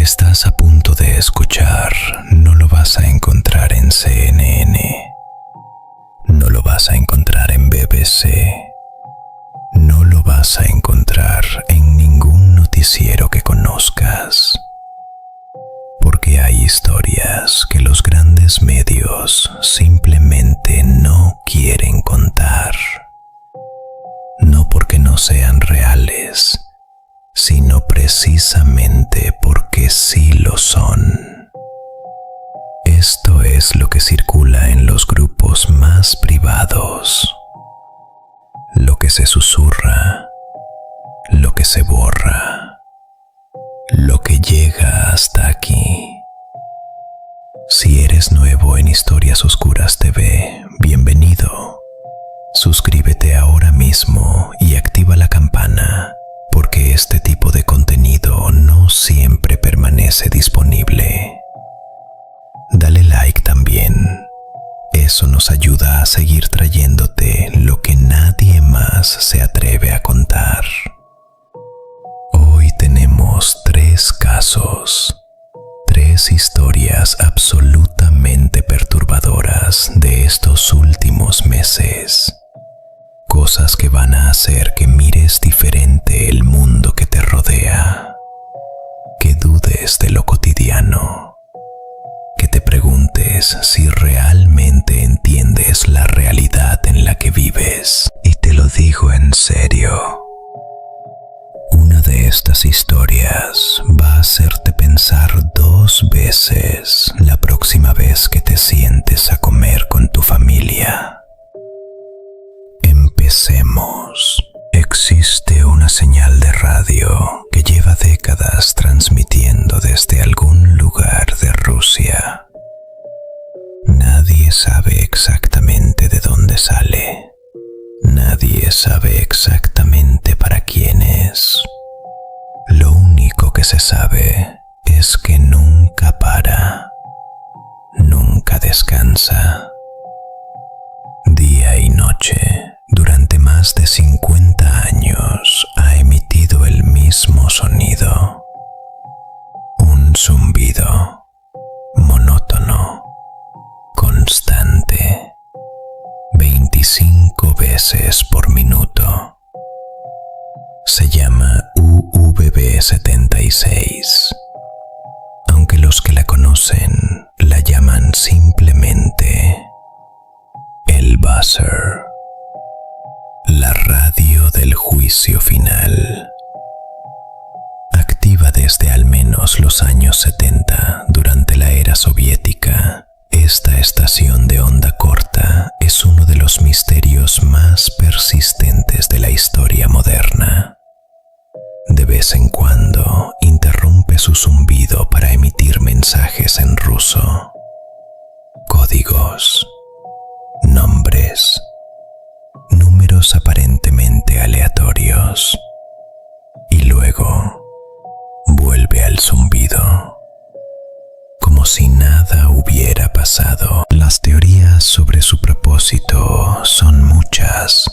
estás a punto de escuchar no lo vas a encontrar en CNN, no lo vas a encontrar en BBC, no lo vas a encontrar en ningún noticiero que conozcas, porque hay historias que los grandes medios simplemente no quieren contar, no porque no sean reales, sino precisamente porque sí lo son. Esto es lo que circula en los grupos más privados, lo que se susurra, lo que se borra, lo que llega hasta aquí. Si eres nuevo en Historias Oscuras TV, bienvenido. Suscríbete ahora mismo y activa la campana, porque este tipo de contenido no siempre permanece disponible. Dale like también. Eso nos ayuda a seguir trayéndote lo que nadie más se atreve a contar. Hoy tenemos 3 casos, 3 historias absolutamente perturbadoras de estos últimos meses. Cosas que van a hacer que mires diferente el mundo que te rodea, que dudes de lo cotidiano, que te preguntes si realmente entiendes la realidad en la que vives. Y te lo digo en serio. Una de estas historias va a hacerte pensar 2 veces la próxima vez que te sientes a comer con tu familia. Empecemos. Existe una señal de radio que lleva décadas transmitiendo desde algún lugar de Rusia. Nadie sabe exactamente de dónde sale. Nadie sabe exactamente para quién es. Lo único que se sabe es que nunca para, nunca descansa. Día y noche, durante más de 50 años, ha emitido el mismo sonido. Un zumbido, monótono, constante, 25 veces por minuto. Se llama UVB76, aunque los que la conocen la llaman simplemente el buzzer, la radio del juicio final. Activa desde al menos los años 70, durante la era soviética, esta estación de onda corta es uno de los misterios más persistentes de la historia moderna. De vez en cuando interrumpe su zumbido para emitir mensajes en ruso, códigos, nombres, números aparentemente aleatorios, y luego vuelve al zumbido, como si nada hubiera pasado. Las teorías sobre su propósito son muchas.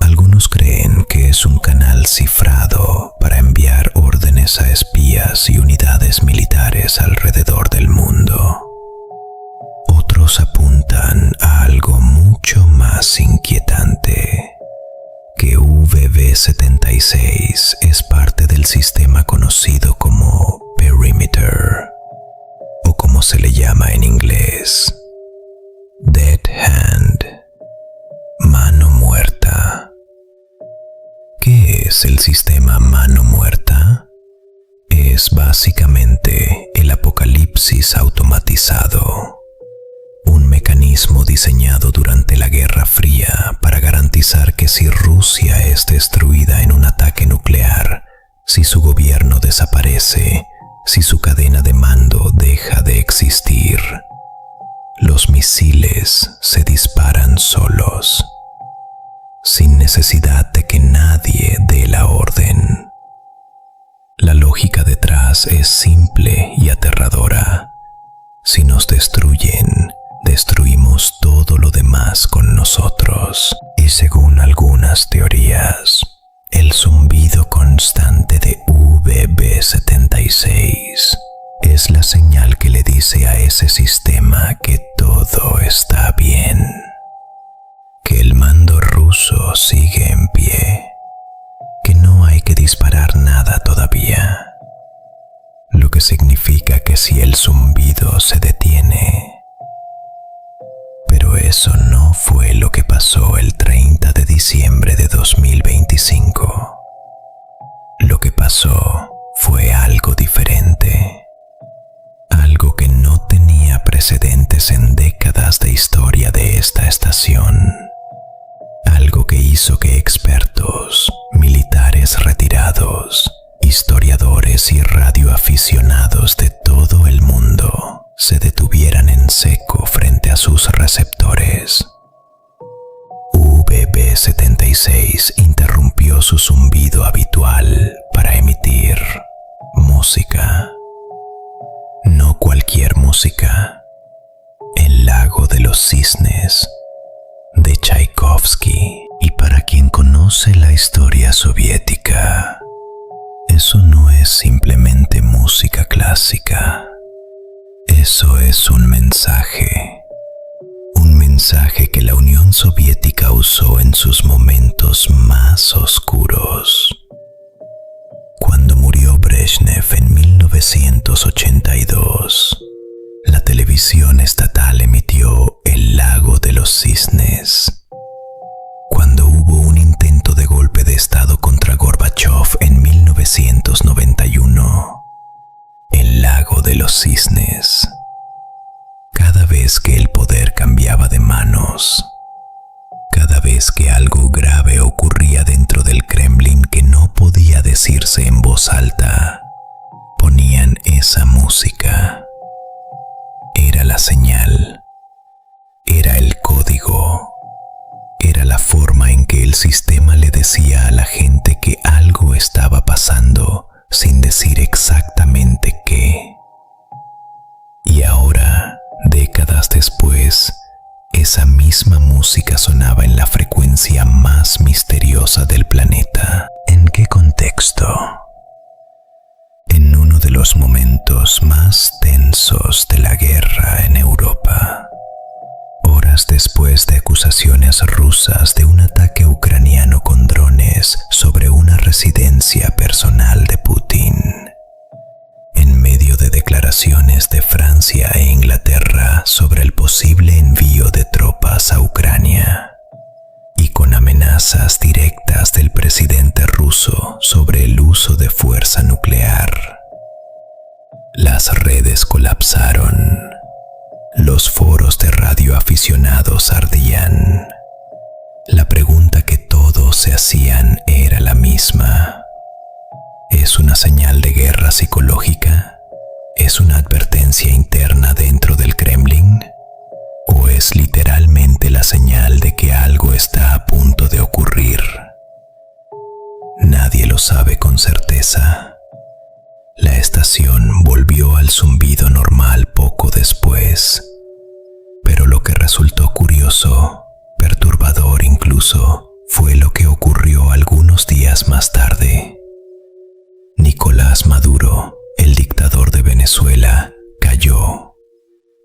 Algunos creen que es un canal cifrado para enviar órdenes a espías y unidades militares alrededor del mundo. Otros apuntan a algo mucho más inquietante, que UVB76 es parte del sistema conocido como Perimeter, o como se le llama en inglés, Dead Hand, mano muerta. ¿Qué es el sistema mano muerta? Es básicamente el apocalipsis automatizado. Un mecanismo diseñado durante la Guerra Fría para garantizar que si Rusia es destruida en un ataque nuclear, si su gobierno desaparece, si su cadena de mando deja de existir, los misiles se disparan solos, sin necesidad de que nadie dé la orden. La lógica detrás es simple y aterradora. Si nos destruyen, destruimos todo lo demás con nosotros. Y según algunas teorías, el zumbido constante de UVB76 la señal que le dice a ese sistema que todo está bien, que el mando ruso sigue en pie, que no hay que disparar nada todavía, lo que significa que si el zumbido se detiene. Pero eso no fue lo que pasó el 30 de diciembre de 2025. Lo que pasó fue algo diferente, algo que no tenía precedentes en décadas de historia de esta estación, algo que hizo que expertos, militares retirados, historiadores y radioaficionados de todo el mundo se detuvieran en seco frente a sus receptores. VB-76 interrumpió su zumbido habitual para emitir música. No cualquier música. El lago de los cisnes, de Tchaikovsky. Y para quien conoce la historia soviética, eso no es simplemente música clásica. Eso es un mensaje que la Unión Soviética usó en sus momentos más oscuros. Cuando murió Brezhnev en 1982, la televisión estatal emitió El lago de los cisnes. Cuando hubo un intento de golpe de Estado contra Gorbachov en 1991, El lago de los cisnes. Cada vez que el poder cambiaba de manos, cada vez que algo grave ocurría dentro del Kremlin que no podía decirse en voz alta, ponían esa música. Era la señal, era el código, era la forma en que el sistema le decía a la gente que algo estaba pasando sin decir exactamente qué. Y ahora, décadas después, esa misma música sonaba en la frecuencia más misteriosa del planeta. ¿En qué contexto? En uno de los momentos más tensos de la guerra en Europa. Horas después de acusaciones rusas de un ataque ucraniano con drones sobre una residencia personal de Putin. En medio de declaraciones de Francia e Inglaterra sobre el posible envío de tropas a Ucrania, y con amenazas directas del presidente ruso sobre el uso de fuerza nuclear, las redes colapsaron. Los foros de radioaficionados ardían. La pregunta que todos se hacían era la misma. ¿Es una señal de guerra psicológica? ¿Es una advertencia interna dentro del Kremlin? ¿O es literalmente la señal de que algo está a punto de ocurrir? Nadie lo sabe con certeza. La estación volvió al zumbido normal poco después, pero lo que resultó curioso, perturbador incluso, fue lo que ocurrió algunos días más tarde. Nicolás Maduro, el dictador de Venezuela, cayó.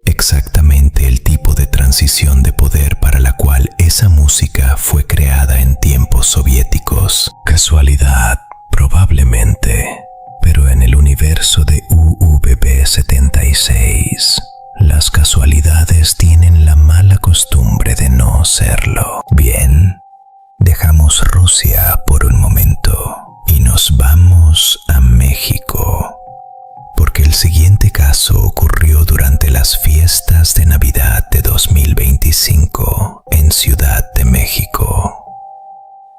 Exactamente el tipo de transición de poder para la cual esa música fue creada en tiempos soviéticos. Casualidad, probablemente. Pero en el universo de VB-76, las casualidades tienen la mala costumbre de no serlo. Bien, dejamos Rusia por un momento y nos vamos a México, porque el siguiente caso ocurrió durante las fiestas de Navidad de 2025 en Ciudad de México.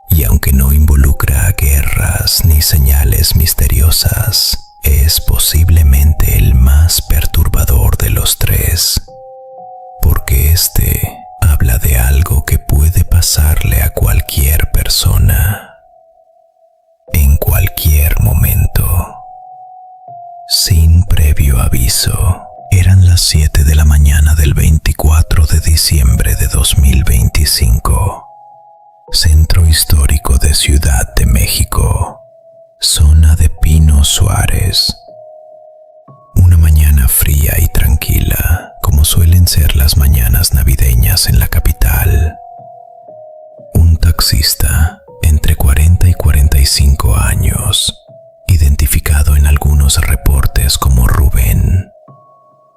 Y aunque no involucra guerras ni señales misteriosas, es posiblemente el más perturbador de los tres, porque este habla de algo que puede pasarle a cualquier persona, en cualquier momento, sin previo aviso. Eran las 7 de la mañana del 24 de diciembre de 2025. Centro Histórico de Ciudad de México, zona de Pino Suárez. Una mañana las mañanas navideñas en la capital. Un taxista entre 40 y 45 años, identificado en algunos reportes como Rubén,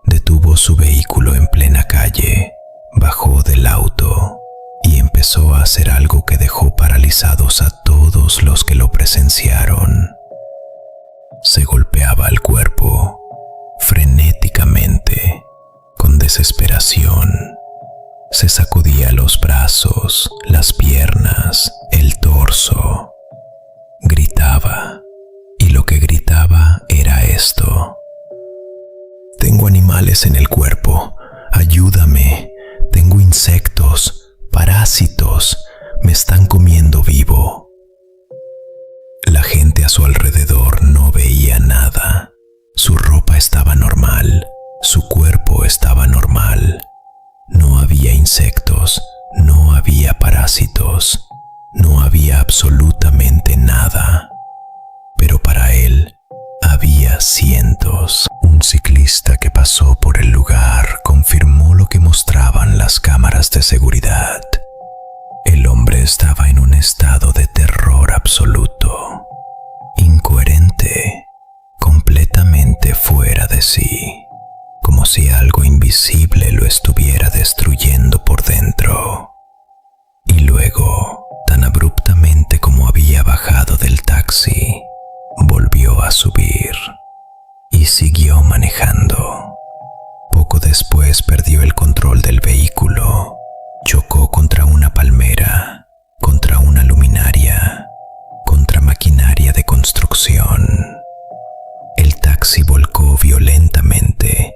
detuvo su vehículo en plena calle, bajó del auto y empezó a hacer algo que dejó paralizados a todos los que lo presenciaron. Se golpeaba el cuerpo frenéticamente, con desesperación. Se sacudía los brazos, las piernas, el torso. Gritaba, y lo que gritaba era esto: tengo animales en el cuerpo, ayúdame, tengo insectos, parásitos, me están comiendo vivo. La gente a su alrededor no veía nada. Su ropa estaba normal, su cuerpo estaba normal. No había insectos, no había parásitos, no había absolutamente nada. Pero para él había cientos. Un ciclista que pasó por el lugar confirmó lo que mostraban las cámaras de seguridad. El hombre estaba en un estado de terror absoluto, incoherente, completamente fuera de sí, como si algo invisible lo estuviera destruyendo por dentro. Y luego, tan abruptamente como había bajado del taxi, volvió a subir y siguió manejando. Poco después perdió el control del vehículo, chocó contra una palmera, contra una luminaria, contra maquinaria de construcción. El taxi volcó violentamente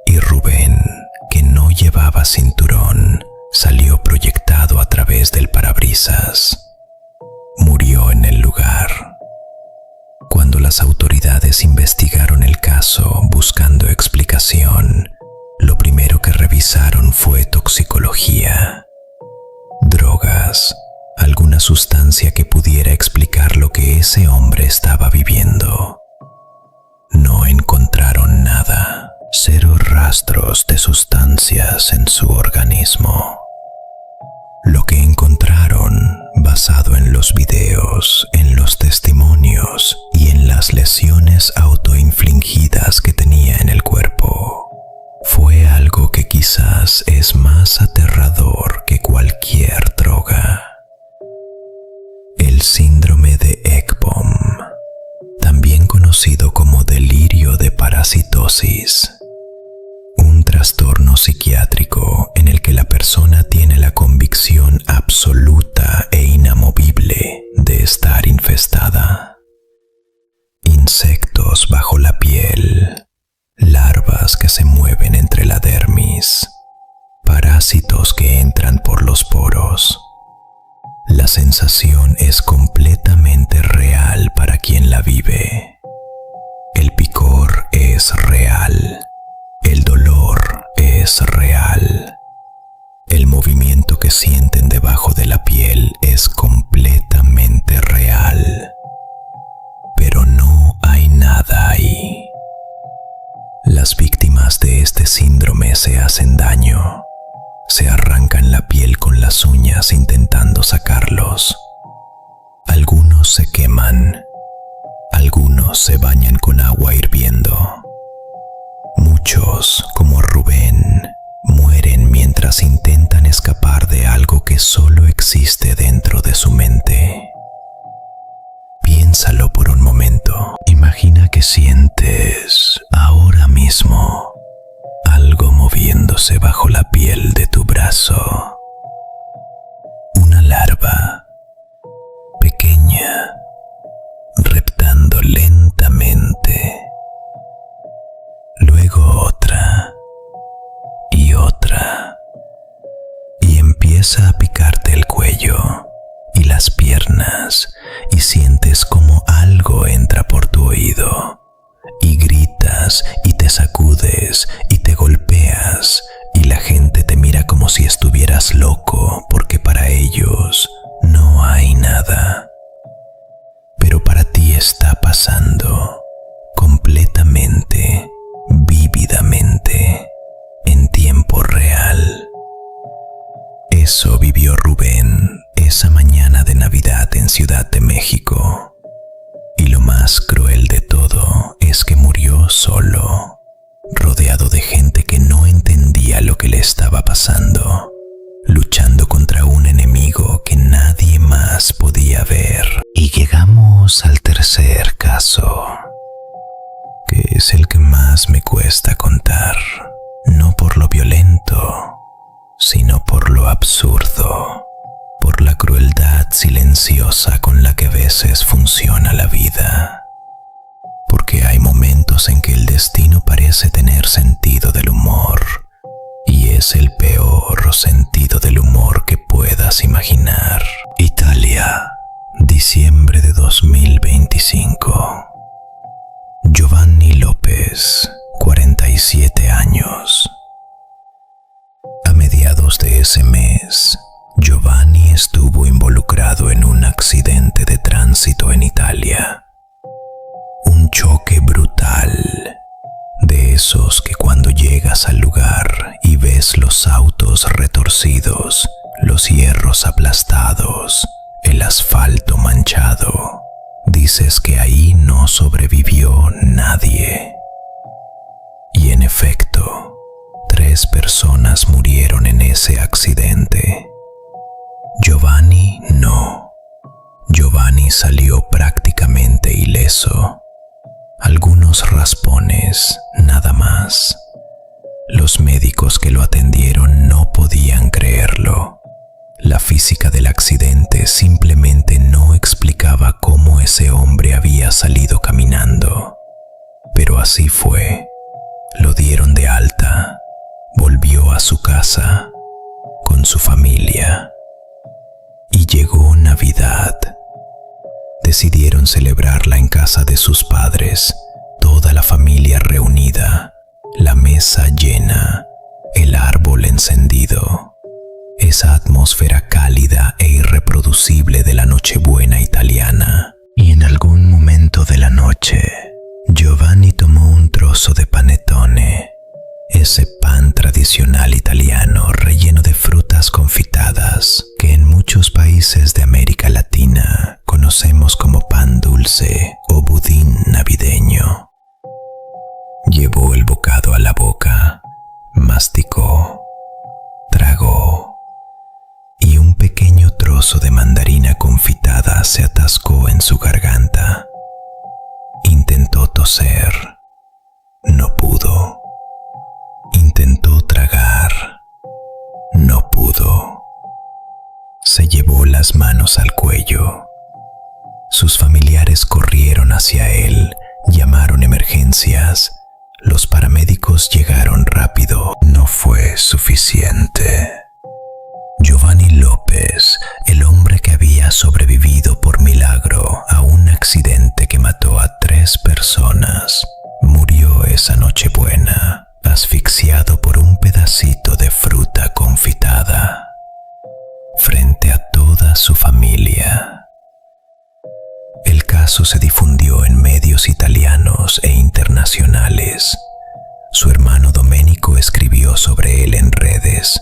y Rubén, que no llevaba cinturón, salió proyectado a través del parabrisas. Murió en el lugar. Cuando las autoridades investigaron el caso buscando explicación, lo primero que revisaron fue toxicología. Drogas, alguna sustancia que pudiera explicar lo que ese hombre estaba viviendo. No encontraron nada, 0 rastros de sustancias en su organismo. Lo que encontraron, basado en los videos, en los testimonios y en las lesiones autoinfligidas que tenía en el cuerpo, fue algo que quizás es más aterrador que cualquier droga: el síndrome de Ekbom, también conocido como delirio de parasitosis. Un trastorno psiquiátrico en el que la persona tiene la convicción absoluta e inamovible de estar infestada. Insectos bajo la piel, larvas que se mueven entre la dermis, parásitos que entran por los poros. La sensación es completamente real para quien la vive. El picor es real. El dolor es real. El movimiento que sienten debajo de la piel es completamente real. Pero no hay nada ahí. Las víctimas de este síndrome se hacen daño. Se arrancan la piel con las uñas intentando sacarlos. Algunos se queman. Algunos se bañan con agua hirviendo. Muchos, como Rubén, mueren mientras intentan escapar de algo que solo existe dentro de su mente. Piénsalo por un momento. Imagina que sientes ahora mismo algo moviéndose bajo la piel de tu brazo. Una larva, pequeña, reptando lentamente. Luego otra y otra, y empieza a picarte el cuello y las piernas, y sientes como algo entra por tu oído, y gritas y te sacudes y te golpeas, y la gente te mira como si estuvieras loco, porque para ellos no hay nada. Pero para ti está pasando completamente, vívidamente, en tiempo real. estaba pasando, luchando contra un enemigo que nadie más podía ver. Y llegamos al tercer caso, que es el que más me cuesta contar, no por lo violento, sino por lo absurdo, por la crueldad silenciosa con la que a veces funciona la vida. Porque hay momentos en que el destino parece tener sentido del humor, y es el peor sentido del humor que puedas imaginar. Italia, diciembre de 2025. Giovanni López, 47 años. A mediados de ese mes, Giovanni estuvo involucrado en un accidente de tránsito en Italia. Un choque brutal, de esos que cuando llegas al lugar y ves los autos retorcidos, los hierros aplastados, el asfalto manchado, dices que ahí no sobrevivió nadie. Y en efecto, 3 personas murieron en ese accidente. Giovanni no. Giovanni salió prácticamente ileso. Algunos raspones, nada más. Los médicos que lo atendieron no podían creerlo. La física del accidente simplemente no explicaba cómo ese hombre había salido caminando. Pero así fue. Lo dieron de alta. Volvió a su casa, con su familia. Y llegó Navidad. Decidieron celebrarla en casa de sus padres, toda la familia reunida, la mesa llena, el árbol encendido. Esa atmósfera cálida e irreproducible de la Nochebuena italiana. Y en algún momento de la noche, Giovanni tomó un trozo de panettone, ese pan tradicional italiano relleno de frutas confitadas que en muchos países de América Latina conocemos como pan dulce o budín navideño. Llevó el bocado a la boca, masticó, tragó, y un pequeño trozo de mandarina confitada se atascó en su garganta. Intentó toser, no pudo. Intentó tragar, no pudo. Se llevó las manos al cuello. Sus familiares corrieron hacia él, llamaron emergencias. Los paramédicos llegaron rápido. No fue suficiente. Giovanni López, el hombre que había sobrevivido por milagro a un accidente que mató a 3 personas, murió esa Nochebuena, asfixiado por un pedacito de fruta confitada, frente a toda su familia. El caso se difundió en medios italianos e internacionales. Su hermano Domenico escribió sobre él en redes.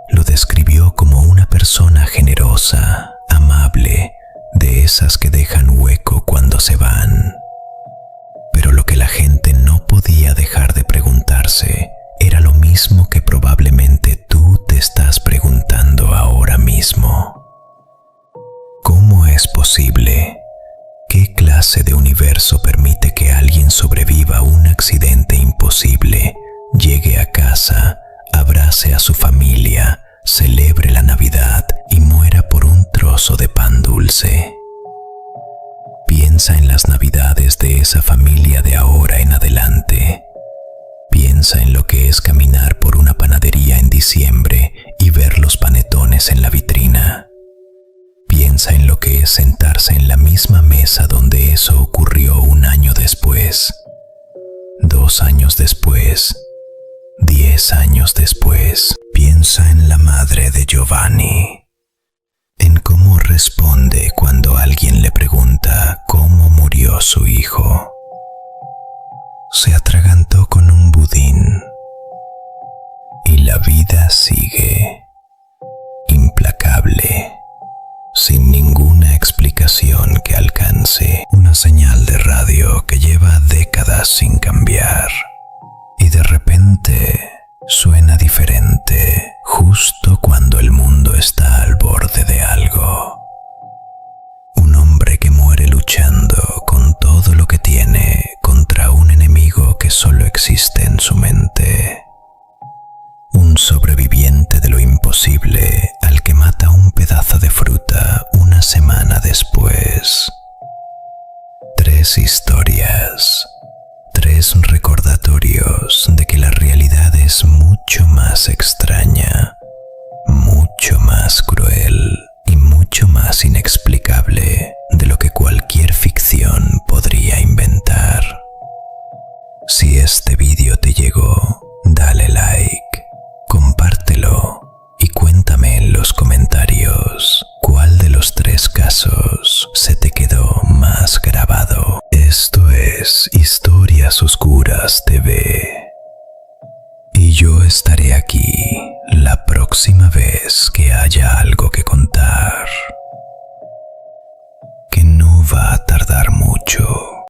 Lo describió como una persona generosa, amable, de esas que dejan hueco cuando se van. Pero lo que la gente no podía dejar de preguntarse era lo mismo que probablemente tú te estás preguntando ahora mismo. ¿Cómo es posible? ¿Qué clase de universo permite que alguien sobreviva a un accidente imposible, llegue a casa, abrace a su familia, celebre la Navidad y muera por un trozo de pan dulce? Piensa en las Navidades de esa familia de ahora en adelante. Piensa en lo que es caminar por una panadería en diciembre y ver los panetones en la vitrina. Piensa en lo que es sentarse en la misma mesa donde eso ocurrió 1 año después, 2 años después, 10 años después. Piensa en la madre de Giovanni, en cómo responde cuando alguien le pregunta cómo murió su hijo. Se atragantó con un budín y la vida sigue, implacable, sin ninguna explicación que alcance. Una señal de radio que lleva décadas sin cambiar y de repente Suena diferente justo cuando el mundo está al borde de algo. Un hombre que muere luchando con todo lo que tiene contra un enemigo que solo existe en su mente. Un sobreviviente de lo imposible al que mata un pedazo de fruta una semana después. 3 historias, 3 recordatorios de que la realidad es mucho más extraña, mucho más cruel y mucho más inexplicable de lo que cualquier ficción podría inventar. Si este vídeo te llegó, dale like, compártelo y cuéntame en los comentarios cuál de los 3 casos se te quedó más grabado. Esto es Historias Oscuras TV. Y yo estaré aquí la próxima vez que haya algo que contar. Que no va a tardar mucho.